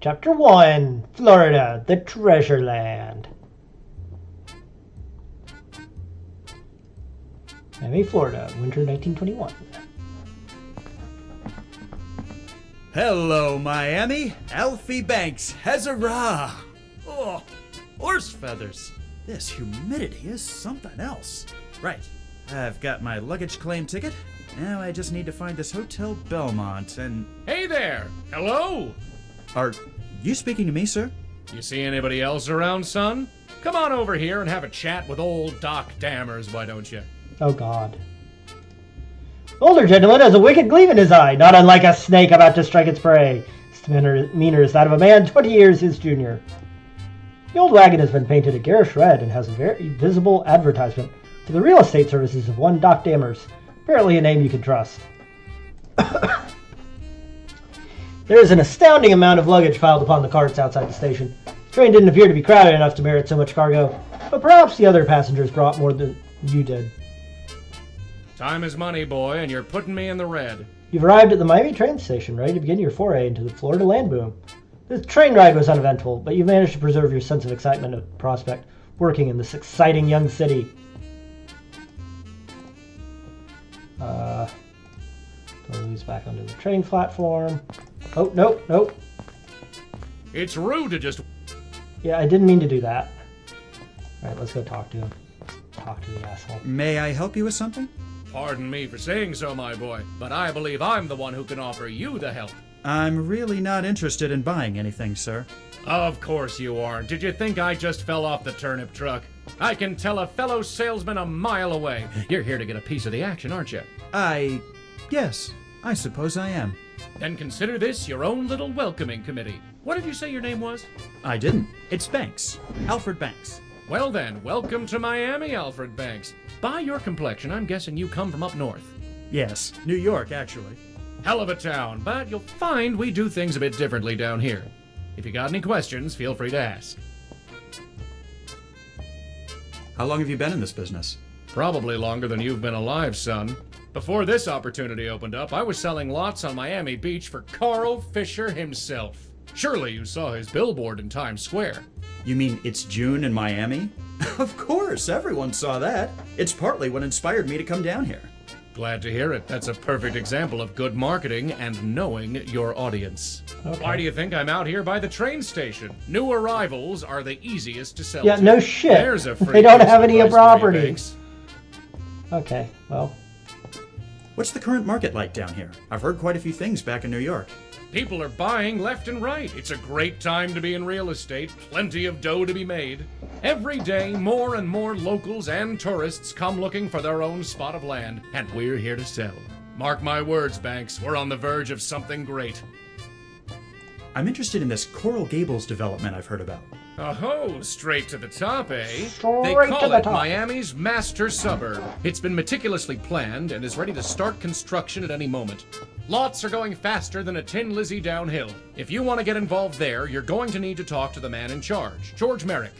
Chapter 1, Florida, the Treasure Land. Miami, Florida, winter 1921. Hello, Miami. Alfie Banks, huzzah! Oh, horse feathers. This humidity is something else. Right, I've got my luggage claim ticket. Now I just need to find this Hotel Belmont and... Hey there! Hello! Are you speaking to me, sir? You see anybody else around, son? Come on over here and have a chat with old Doc Dammers, why don't you? Oh, God. The older gentleman has a wicked gleam in his eye, not unlike a snake about to strike its prey. His demeanor is that of a man 20 years his junior. The old wagon has been painted a garish red and has a very visible advertisement for the real estate services of one Doc Dammers, apparently a name you can trust. There is an astounding amount of luggage piled upon the carts outside the station. The train didn't appear to be crowded enough to merit so much cargo, but perhaps the other passengers brought more than you did. Time is money, boy, and you're putting me in the red. You've arrived at the Miami train station, ready to begin your foray into the Florida land boom. The train ride was uneventful, but you managed to preserve your sense of excitement of prospect working in this exciting young city. Goes back onto the train platform. Oh, nope. It's rude to just... Yeah, I didn't mean to do that. Alright, let's go talk to him. Talk to the asshole. May I help you with something? Pardon me for saying so, my boy, but I believe I'm the one who can offer you the help. I'm really not interested in buying anything, sir. Of course you aren't. Did you think I just fell off the turnip truck? I can tell a fellow salesman a mile away. You're here to get a piece of the action, aren't you? Yes, I suppose I am. Then consider this your own little welcoming committee. What did you say your name was? I didn't. It's Banks. Alfred Banks. Well then, welcome to Miami, Alfred Banks. By your complexion, I'm guessing you come from up north. Yes, New York, actually. Hell of a town, but you'll find we do things a bit differently down here. If you got any questions, feel free to ask. How long have you been in this business? Probably longer than you've been alive, son. Before this opportunity opened up, I was selling lots on Miami Beach for Carl Fisher himself. Surely you saw his billboard in Times Square. You mean it's June in Miami? Of course, everyone saw that. It's partly what inspired me to come down here. Glad to hear it. That's a perfect example of good marketing and knowing your audience. Okay. Why do you think I'm out here by the train station? New arrivals are the easiest to sell Yeah, to. no shit. There's a free They don't piece have of any advice for you, property. Banks. Okay, well. What's the current market like down here? I've heard quite a few things back in New York. People are buying left and right. It's a great time to be in real estate. Plenty of dough to be made. Every day, more and more locals and tourists come looking for their own spot of land, and we're here to sell. Mark my words, Banks. We're on the verge of something great. I'm interested in this Coral Gables development I've heard about. Oh, straight to the top, eh? They Straight to call the it top. Miami's master suburb. It's been meticulously planned and is ready to start construction at any moment. Lots are going faster than a Tin Lizzie downhill. If you want to get involved there, you're going to need to talk to the man in charge, George Merrick.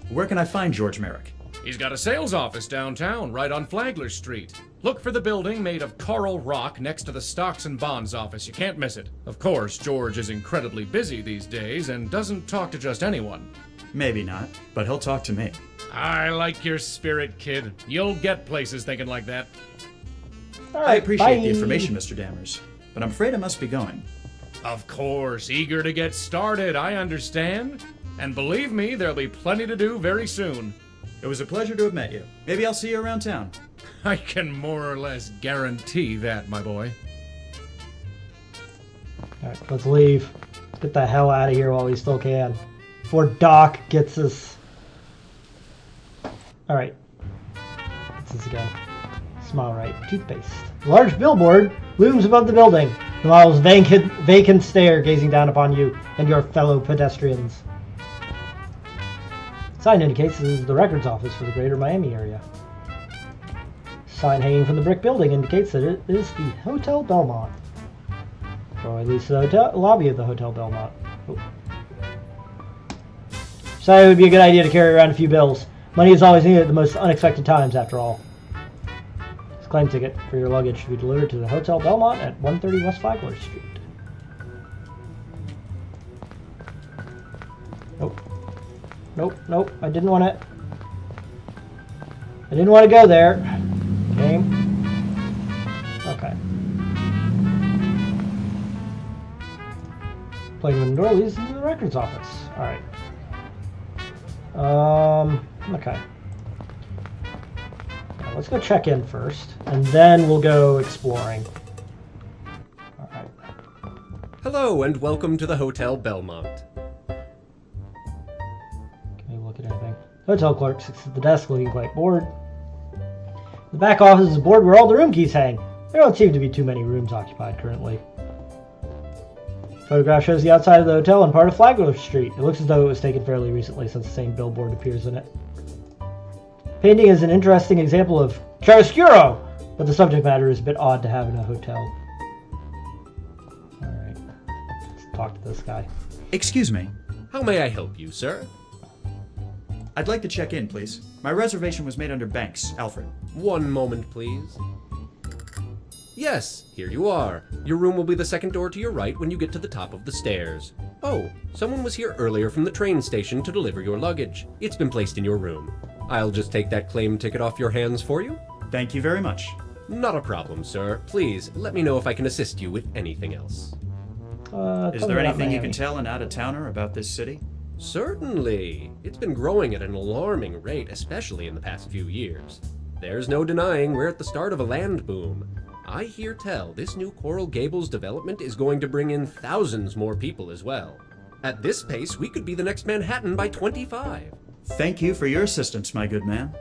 Where can I find George Merrick? He's got a sales office downtown, right on Flagler Street. Look for the building made of coral rock next to the Stocks and Bonds office. You can't miss it. Of course, George is incredibly busy these days and doesn't talk to just anyone. Maybe not, but he'll talk to me. I like your spirit, kid. You'll get places thinking like that. All I right, appreciate bye. the information, Mr. Dammers, but I'm afraid I must be going. Of course, eager to get started, I understand. And believe me, there'll be plenty to do very soon. It was a pleasure to have met you. Maybe I'll see you around town. I can more or less guarantee that, my boy. All right, let's leave. Let's get the hell out of here while we still can. Before Doc gets us. All right. What's this again? Smile Right toothpaste. A large billboard looms above the building. The model's vacant stare gazing down upon you and your fellow pedestrians. Sign indicates this is the records office for the greater Miami area. Sign hanging from the brick building indicates that it is the Hotel Belmont. Or at least the lobby of the Hotel Belmont. Oh. Decided it would be a good idea to carry around a few bills. Money is always needed at the most unexpected times, after all. This claim ticket for your luggage should be delivered to the Hotel Belmont at 130 West Flagler Street. Nope. I didn't want to. I didn't want to go there. Game. Okay. Playing with the door leads into the records office. Alright. Okay. Now let's go check in first, and then we'll go exploring. Alright. Hello, and welcome to the Hotel Belmont. Can we look at anything? Hotel clerk sits at the desk looking quite bored. The back office is a board where all the room keys hang. There don't seem to be too many rooms occupied currently. Photograph shows the outside of the hotel and part of Flagler Street. It looks as though it was taken fairly recently since the same billboard appears in it. Painting is an interesting example of chiaroscuro, but the subject matter is a bit odd to have in a hotel. Alright, let's talk to this guy. Excuse me. How may I help you, sir? I'd like to check in, please. My reservation was made under Banks, Alfred. One moment, please. Yes, here you are. Your room will be the second door to your right when you get to the top of the stairs. Oh, someone was here earlier from the train station to deliver your luggage. It's been placed in your room. I'll just take that claim ticket off your hands for you. Thank you very much. Not a problem, sir. Please, let me know if I can assist you with anything else. Is there anything you can tell an out-of-towner about this city? Certainly. It's been growing at an alarming rate, especially in the past few years. There's no denying we're at the start of a land boom. I hear tell this new Coral Gables development is going to bring in thousands more people as well. At this pace, we could be the next Manhattan by 25. Thank you for your assistance, my good man.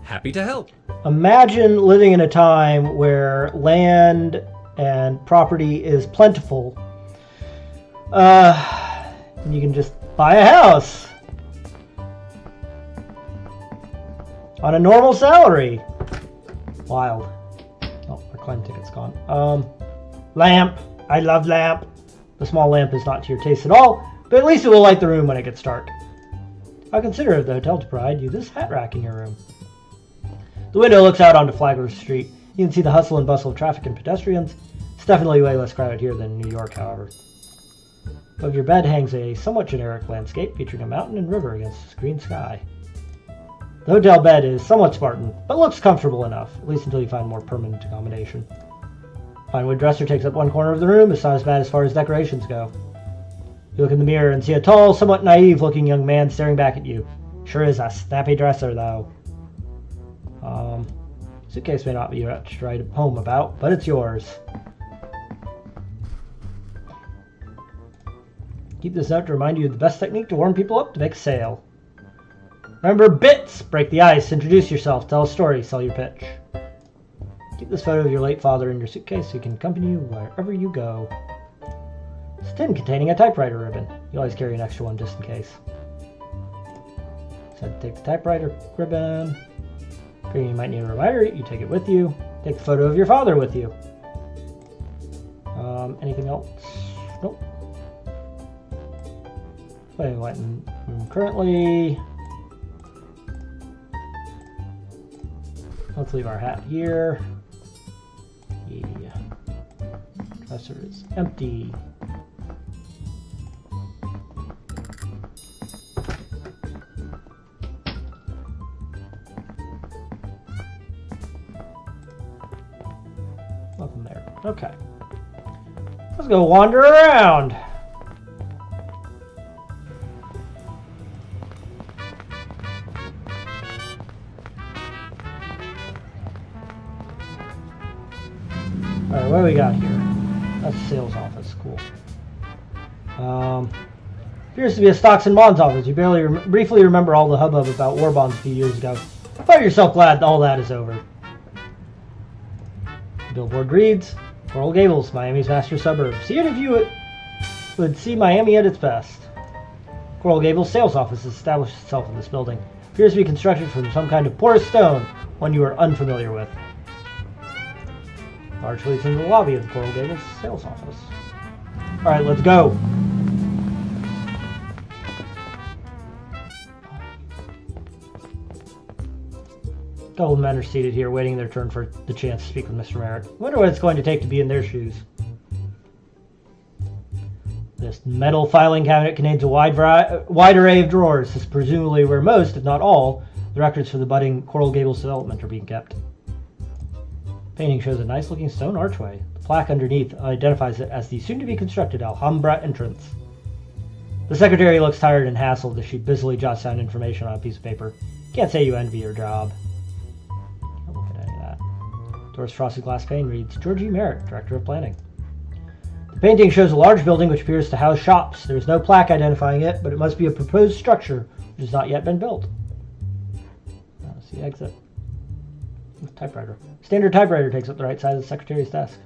Happy to help. Imagine living in a time where land and property is plentiful. And you can just buy a house on a normal salary. Wild. Oh, our claim ticket's gone. Lamp. I love lamp. The small lamp is not to your taste at all, but at least it will light the room when it gets dark. I'll consider the hotel to provide you this hat rack in your room. The window looks out onto Flagler Street. You can see the hustle and bustle of traffic and pedestrians. It's definitely way less crowded here than in New York, however. Above your bed hangs a somewhat generic landscape featuring a mountain and river against a green sky. The hotel bed is somewhat Spartan, but looks comfortable enough, at least until you find more permanent accommodation. Pine wood dresser takes up one corner of the room. It's not as bad as far as decorations go. You look in the mirror and see a tall, somewhat naive-looking young man staring back at you. Sure is a snappy dresser, though. Suitcase may not be much to write a poem about, but it's yours. Keep this note to remind you of the best technique to warm people up to make a sale. Remember bits! Break the ice, introduce yourself, tell a story, sell your pitch. Keep this photo of your late father in your suitcase so he can accompany you wherever you go. It's a tin containing a typewriter ribbon. You always carry an extra one just in case. So take the typewriter ribbon. Figuring you might need a reminder, you take it with you. Take the photo of your father with you. Anything else? Nope. Playing light in the room currently. Let's leave our hat here. The dresser is empty. Nothing there. Okay. Let's go wander around. Alright, what do we got here? That's the sales office. Cool. Appears to be a stocks and bonds office. You briefly remember all the hubbub about war bonds a few years ago. Find yourself glad all that is over. The billboard reads, Coral Gables, Miami's master suburb. See it if you would see Miami at its best. Coral Gables sales office has established itself in this building. Appears to be constructed from some kind of porous stone, one you are unfamiliar with. Largely it's in the lobby of the Coral Gables sales office. Alright, let's go. A couple of men are seated here, waiting their turn for the chance to speak with Mr. Merritt. I wonder what it's going to take to be in their shoes. This metal filing cabinet contains a wide array of drawers. This is presumably where most, if not all, the records for the budding Coral Gables development are being kept. Painting shows a nice-looking stone archway. The plaque underneath identifies it as the soon-to-be-constructed Alhambra entrance. The secretary looks tired and hassled as she busily jots down information on a piece of paper. Can't say you envy your job. Don't look at any of that. Door's frosted glass pane reads, George E. Merrick, Director of Planning. The painting shows a large building which appears to house shops. There is no plaque identifying it, but it must be a proposed structure which has not yet been built. That's the exit. Typewriter. Standard typewriter takes up the right side of the secretary's desk.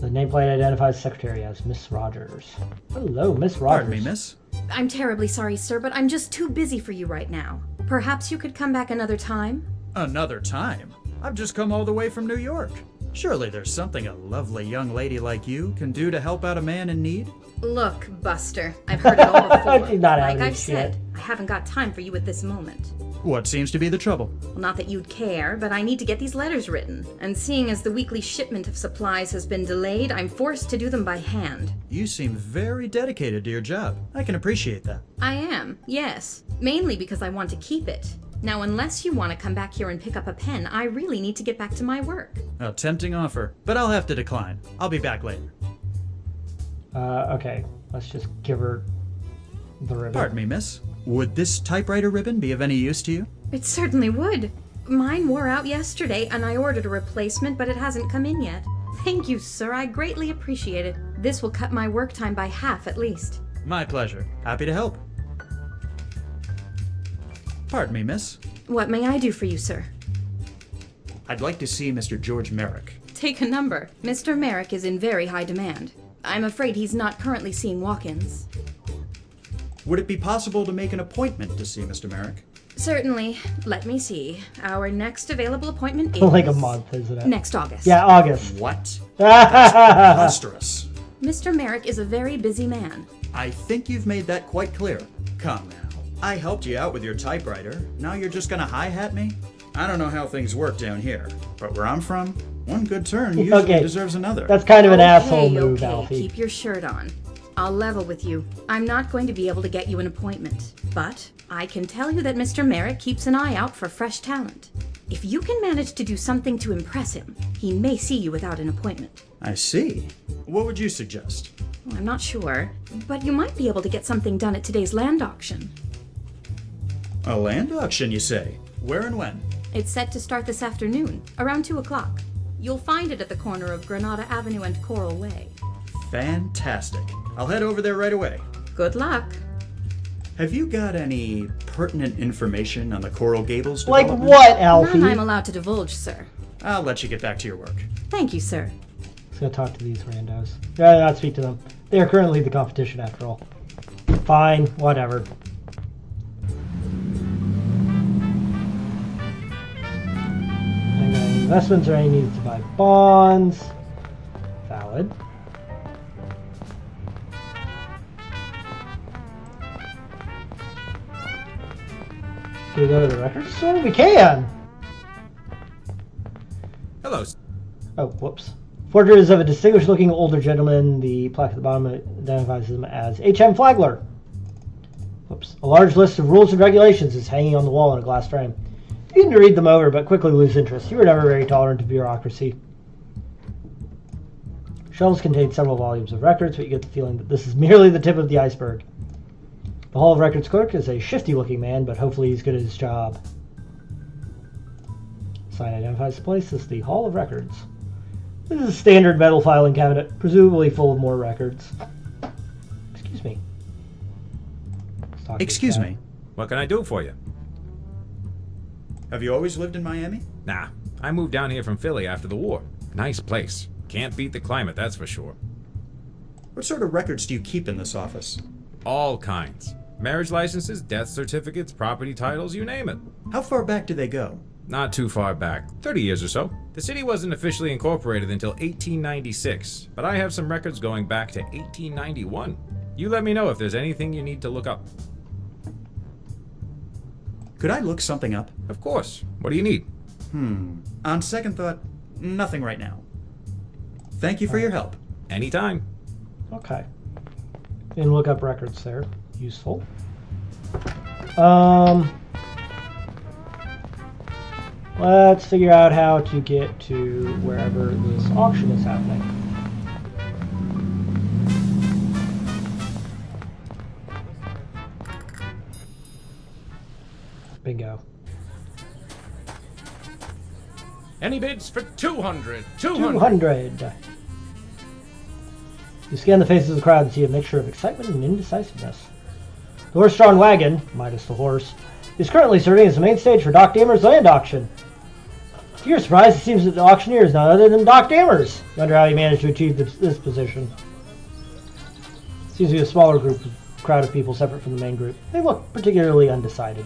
The nameplate identifies the secretary as Miss Rogers. Hello, Miss Rogers. Pardon me, miss. I'm terribly sorry, sir, but I'm just too busy for you right now. Perhaps you could come back another time? Another time? I've just come all the way from New York. Surely there's something a lovely young lady like you can do to help out a man in need? Look, Buster, I've heard it all before. She's not like having I've shit. said, I haven't got time for you at this moment. What seems to be the trouble? Well, not that you'd care, but I need to get these letters written. And seeing as the weekly shipment of supplies has been delayed, I'm forced to do them by hand. You seem very dedicated to your job. I can appreciate that. I am, yes. Mainly because I want to keep it. Now, unless you want to come back here and pick up a pen, I really need to get back to my work. A tempting offer, but I'll have to decline. I'll be back later. Okay. Let's just give her the ribbon. Pardon me, miss. Would this typewriter ribbon be of any use to you? It certainly would. Mine wore out yesterday, and I ordered a replacement, but it hasn't come in yet. Thank you, sir. I greatly appreciate it. This will cut my work time by half at least. My pleasure. Happy to help. Pardon me, miss. What may I do for you, sir? I'd like to see Mr. George Merrick. Take a number. Mr. Merrick is in very high demand. I'm afraid he's not currently seeing walk-ins. Would it be possible to make an appointment to see Mr. Merrick? Certainly. Let me see. Our next available appointment is... Like a month, isn't it? Next August. Yeah, August. What? Preposterous. Mr. Merrick is a very busy man. I think you've made that quite clear. Come now. I helped you out with your typewriter. Now you're just gonna hi-hat me? I don't know how things work down here, but where I'm from, one good turn usually Okay. deserves another. That's kind of an asshole move, Okay, Alfie. keep your shirt on. I'll level with you. I'm not going to be able to get you an appointment, but I can tell you that Mr. Merrick keeps an eye out for fresh talent. If you can manage to do something to impress him, he may see you without an appointment. I see. What would you suggest? Well, I'm not sure, but you might be able to get something done at today's land auction. A land auction, you say? Where and when? It's set to start this afternoon, around 2 o'clock. You'll find it at the corner of Granada Avenue and Coral Way. Fantastic. I'll head over there right away. Good luck. Have you got any pertinent information on the Coral Gables Like development? what, Alfie? None I'm allowed to divulge, sir. I'll let you get back to your work. Thank you, sir. Let's go talk to these randos. Yeah, not speak to them. They are currently the competition, after all. Fine, whatever. Investments are any needed to buy bonds. Valid. Can we go to the record store? We can! Hello. Oh, whoops. Portrait is of a distinguished-looking older gentleman. The plaque at the bottom identifies him as H.M. Flagler. Whoops. A large list of rules and regulations is hanging on the wall in a glass frame. You need to read them over, but quickly lose interest. You were never very tolerant of bureaucracy. Shelves contain several volumes of records, but you get the feeling that this is merely the tip of the iceberg. The Hall of Records clerk is a shifty-looking man, but hopefully he's good at his job. Sign identifies the place as the Hall of Records. This is a standard metal filing cabinet, presumably full of more records. Excuse me. Let's talk to Excuse this guy. me. What can I do for you? Have you always lived in Miami? Nah, I moved down here from Philly after the war. Nice place. Can't beat the climate, that's for sure. What sort of records do you keep in this office? All kinds. Marriage licenses, death certificates, property titles, you name it. How far back do they go? Not too far back, 30 years or so. The city wasn't officially incorporated until 1896, but I have some records going back to 1891. You let me know if there's anything you need to look up. Could I look something up? Of course. What do you need? On second thought, nothing right now. Thank you for your help. Anytime. Okay. And look up records there. Useful. Let's figure out how to get to wherever this auction is happening. Bingo. Any bids for 200? 200! 200. You scan the faces of the crowd and see a mixture of excitement and indecisiveness. The horse-drawn wagon, minus the horse, is currently serving as the main stage for Doc Damer's land auction. To your surprise, it seems that the auctioneer is none other than Doc Damers. You wonder how he managed to achieve this position. Seems to be a smaller crowd of people separate from the main group. They look particularly undecided.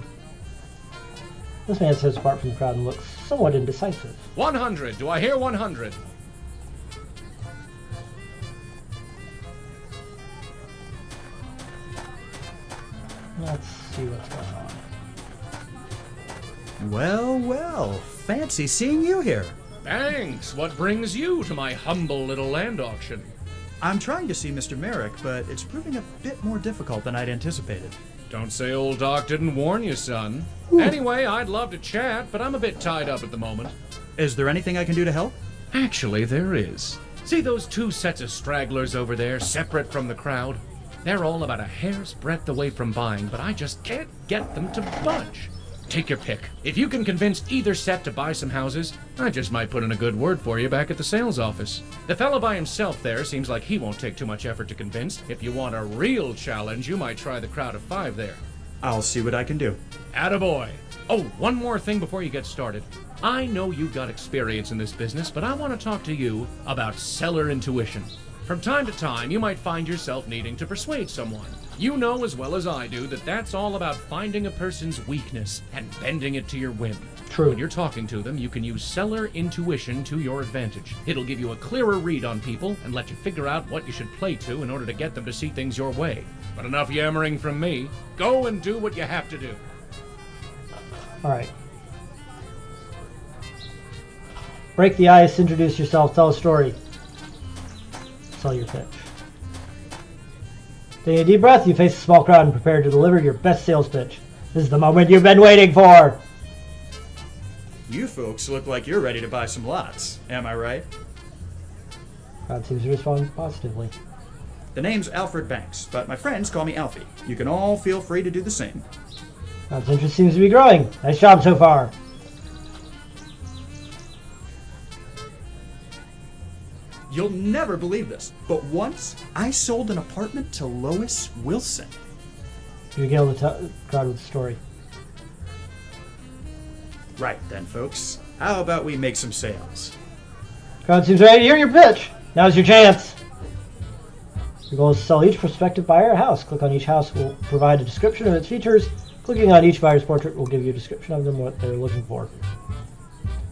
This man steps apart from the crowd and looks somewhat indecisive. 100! Do I hear 100? Let's see what's going on. Well, well. Fancy seeing you here. Thanks! What brings you to my humble little land auction? I'm trying to see Mr. Merrick, but it's proving a bit more difficult than I'd anticipated. Don't say old Doc didn't warn you, son. Anyway, I'd love to chat, but I'm a bit tied up at the moment. Is there anything I can do to help? Actually, there is. See those two sets of stragglers over there, separate from the crowd? They're all about a hair's breadth away from buying, but I just can't get them to budge. Take your pick. If you can convince either set to buy some houses, I just might put in a good word for you back at the sales office. The fellow by himself there seems like he won't take too much effort to convince. If you want a real challenge, you might try the crowd of 5 there. I'll see what I can do. Attaboy. Oh, one more thing before you get started. I know you've got experience in this business, but I want to talk to you about seller intuition. From time to time, you might find yourself needing to persuade someone. You know as well as I do that that's all about finding a person's weakness and bending it to your whim. True. When you're talking to them, you can use seller intuition to your advantage. It'll give you a clearer read on people and let you figure out what you should play to in order to get them to see things your way. But enough yammering from me. Go and do what you have to do. Alright. Break the ice, introduce yourself, tell a story. Sell your pitch. Taking a deep breath, you face a small crowd and prepare to deliver your best sales pitch. This is the moment you've been waiting for! You folks look like you're ready to buy some lots. Am I right? Crowd seems to respond positively. The name's Alfred Banks, but my friends call me Alfie. You can all feel free to do the same. Crowd's interest seems to be growing. Nice job so far. You'll never believe this, but once I sold an apartment to Lois Wilson. You regale the crowd with the story. Right then, folks. How about we make some sales? Crowd seems ready to hear your pitch. Now's your chance. Your goal is to sell each prospective buyer a house. Click on each house will provide a description of its features. Clicking on each buyer's portrait will give you a description of them, what they're looking for.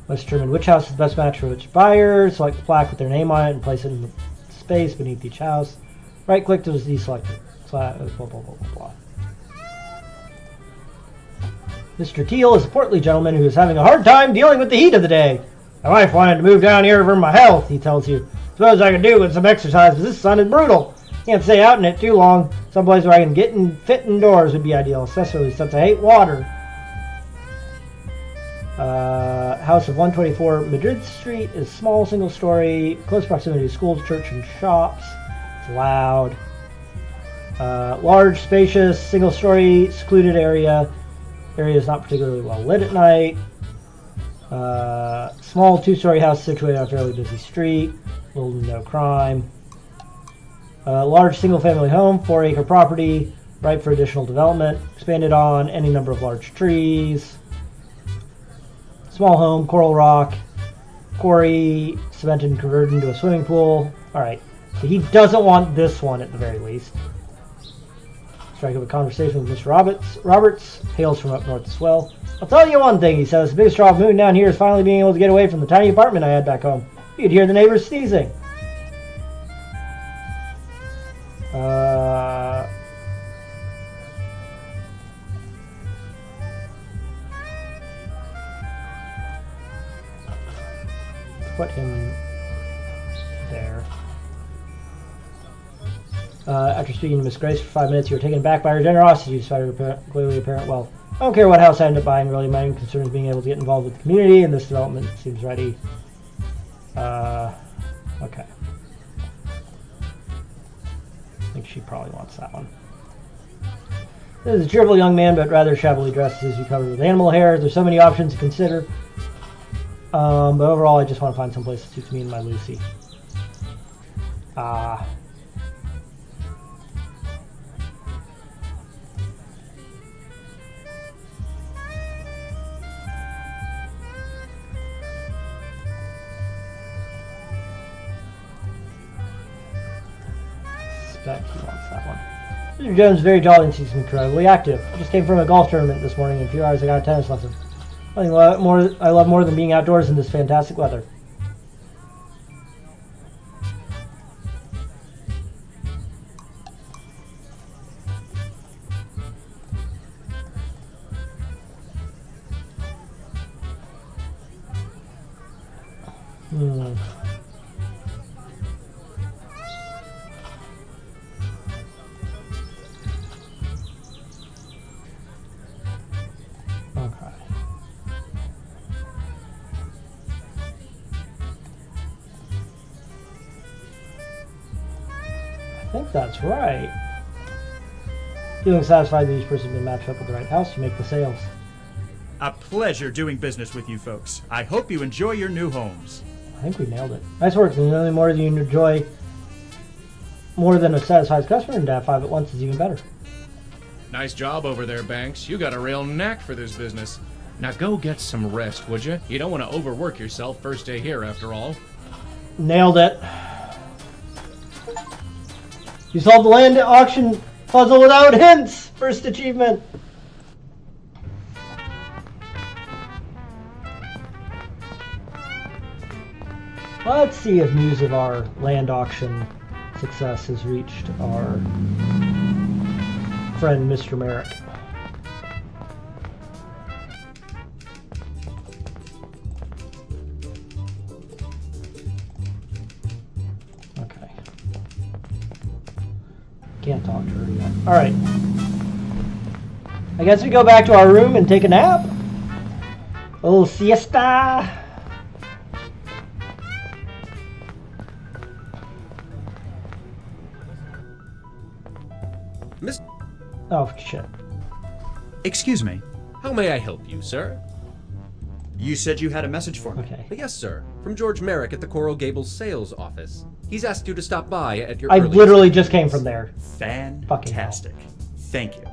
Let's determine which house is the best match for which buyer. Select the plaque with their name on it and place it in the space beneath each house. Right click to deselect it. Blah, blah, blah, blah, blah. Mr. Teal is a portly gentleman who is having a hard time dealing with the heat of the day. My wife wanted to move down here for my health, he tells you. Suppose I could do with some exercise, but this sun is brutal. Can't stay out in it too long. Someplace where I can get and fit indoors would be ideal, especially since I hate water. House of 124 Madrid Street is small, single story, close proximity to schools, church, and shops. It's loud. Large, spacious, single story, secluded area. Area is not particularly well lit at night. Small 2-story house situated on a fairly busy street. Little to no crime. Large single family home, 4-acre property, ripe for additional development. Expanded on any number of large trees. Small home, coral rock, quarry, cemented and converted into a swimming pool. Alright, so he doesn't want this one at the very least. Strike up a conversation with Mr. Roberts, hails from up north as well. I'll tell you one thing, he says, the biggest draw of moving down here is finally being able to get away from the tiny apartment I had back home. You could hear the neighbors sneezing. Put him there. After speaking to Miss Grace for 5 minutes, you were taken aback by her generosity despite her clearly apparent wealth. I don't care what house I end up buying, really. My main concern is being able to get involved with the community, and this development seems ready. Okay. I think she probably wants that one. This is a cheerful young man, but rather shabbily dressed, as you covered with animal hair. There's so many options to consider. But overall, I just want to find some place that suits me and my Lucy. Suspect he wants that one. Mr. Jones is very jolly and seems incredibly active. I just came from a golf tournament this morning. In a few hours, I got a tennis lesson. Nothing I love more than being outdoors in this fantastic weather. I think that's right. Feeling satisfied that each person has been matched up with the right house, you make the sales. A pleasure doing business with you folks. I hope you enjoy your new homes. I think we nailed it. Nice work. There's nothing more you enjoy more than a satisfied customer, and to have 5 at once is even better. Nice job over there, Banks. You got a real knack for this business. Now go get some rest, would you? You don't want to overwork yourself first day here, after all. Nailed it. You solved the land auction puzzle without hints. First achievement. Let's see if news of our land auction success has reached our friend Mr. Merrick. Okay. Can't talk to her yet. Alright. I guess we go back to our room and take a nap. A little siesta. Miss, Oh, shit. Excuse me. how may I help you, sir? You said you had a message for me. Okay. Yes, sir. From George Merrick at the Coral Gables sales office. He's asked you to stop by at your I earliest literally just came from there. Fantastic. Thank you.